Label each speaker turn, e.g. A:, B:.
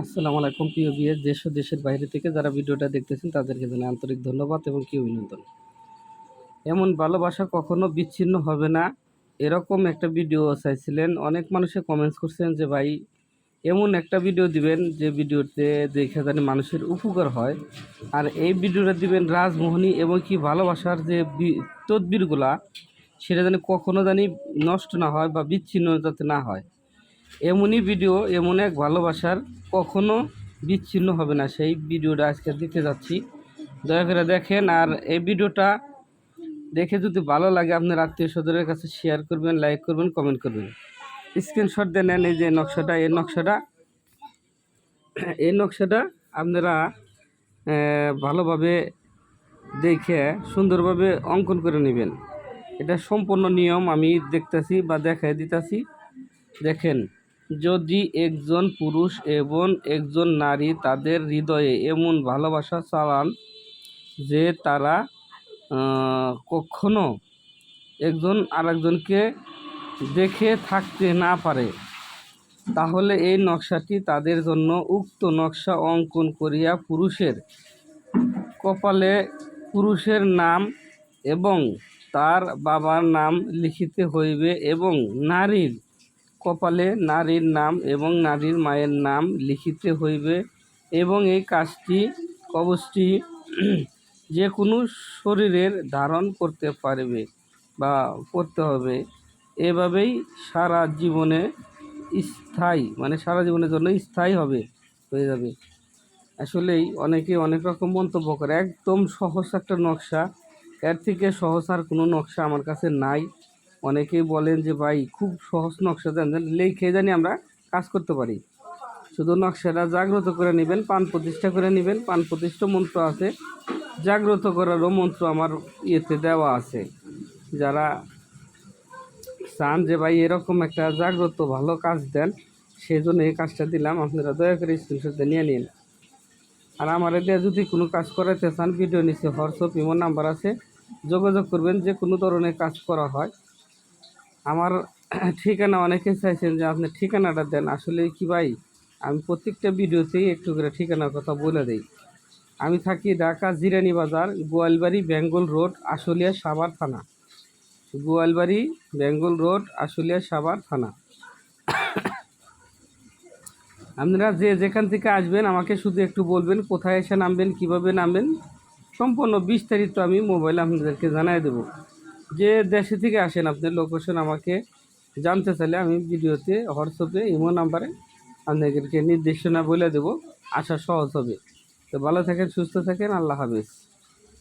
A: আসসালামু আলাইকুম প্রিয় ভিউয়ার, দেশ ও দেশের বাইরে থেকে যারা ভিডিওটা দেখতেছেন তাদেরকে জানাই আন্তরিক ধন্যবাদ এবং কি অভিনন্দন। এমন ভালোবাসা কখনো বিচ্ছিন্ন হবে না, এরকম একটা ভিডিও চাইছিলেন। অনেক মানুষে কমেন্টস করছেন যে ভাই এমন একটা ভিডিও দিবেন যে ভিডিওতে দেখে জানি মানুষের উপকার হয়, আর এই ভিডিওটা দিবেন রাজমোহনী এবং কি ভালোবাসার যে তদবিরগুলা সেটা জানি কখনো জানি নষ্ট না হয় বা বিচ্ছিন্ন যাতে না হয়। এমনই ভিডিও, এমন এক ভালোবাসার কখনো বিচ্ছিন্ন হবে না, সেই ভিডিওটা আজকে দিতে যাচ্ছি। দয়া করে দেখেন, আর এই ভিডিওটা দেখে যদি ভালো লাগে আপনার আত্মীয় স্বজনের কাছে শেয়ার করবেন, লাইক করবেন, কমেন্ট করবেন, স্ক্রিনশট দিয়ে নেন। এই যে নকশাটা, এই নকশাটা আপনারা ভালোভাবে দেখে সুন্দরভাবে অঙ্কন করে নেবেন। এটা সম্পূর্ণ নিয়ম আমি দেখতেছি বা দেখাই দিতেছি। দেখেন, যদি একজন পুরুষ এবং একজন নারী তাদের হৃদয়ে এমন ভালোবাসা চালান যে তারা কখনো একজন আরেকজনকে দেখে থাকতে না পারে, তাহলে এই নকশাটি তাদের জন্য। উক্ত নকশা অঙ্কন করিয়া পুরুষের কপালে পুরুষের নাম এবং তার বাবার নাম লিখিতে হইবে এবং নারীর কপালে নারীর নাম এবং নারীর মায়ের নাম লিখিতে হইবে। এবং এই কবচটি যে কোনো শরীরের ধারণ করতে পারবে বা করতে হবে। এভাবেই সারা জীবনে স্থায়ী, মানে সারা জীবনের জন্য স্থায়ী হয়ে যাবে। আসলেই অনেকে অনেক রকম মন্তব্য করে, একদম সহজ একটা নকশা, এর থেকে সহজ আর কোনো নকশা আমার কাছে নাই। অনেকেই বলেন যে ভাই খুব সহজ নকশা দেন, লিখে জানি আমরা কাজ করতে পারি। শুধু নকশাটা জাগ্রত করে নেবেন, পান প্রতিষ্ঠা করে নেবেন। পান প্রতিষ্ঠা মন্ত্র আছে, জাগ্রত করারও মন্ত্র আমার ইয়েতে দেওয়া আছে। যারা চান যে ভাই এরকম একটা জাগ্রত ভালো কাজ দেন, সেই জন্য এই কাজটা দিলাম। আপনারা দয়া করে স্ক্রিনশট নিয়ে নিন। আর আমার দিয়ে যদি কোনো কাজ করাতে চান, ভিডিও নিচে হোয়াটসঅ্যাপ ইমো নাম্বার আছে, যোগাযোগ করবেন। যে কোনো ধরনের কাজ করা হয়। আমার ঠিকানা অনেকে চাইছেন যে আপনি ঠিকানাটা দেন। আসলে কি ভাই, আমি প্রত্যেকটা ভিডিওতেই একটু করে ঠিকানার কথা বলে দিই। আমি থাকি ঢাকা জিরানি বাজার, গোয়ালবাড়ি বেঙ্গল রোড, আশুলিয়া সাভার থানা। গোয়ালবাড়ি বেঙ্গল রোড, আশুলিয়া সাভার থানা। আপনারা যে যেখান থেকে আসবেন আমাকে শুধু একটু বলবেন কোথায় এসে নামবেন, কিভাবে নামবেন, সম্পূর্ণ বিস্তারিত আমি মোবাইলে আপনাদেরকে জানিয়ে দেব। যে দেশে থেকে আসেন আপনার লোকেশন আমাকে জানতে চাইলে আমি ভিডিওতে হোয়াটসঅ্যাপে ইমো নাম্বারে আপনাদেরকে নির্দেশনা বলে দেব, আসা সহজ হবে। তো ভালো থাকেন, সুস্থ থাকেন, আল্লাহ হাফেজ।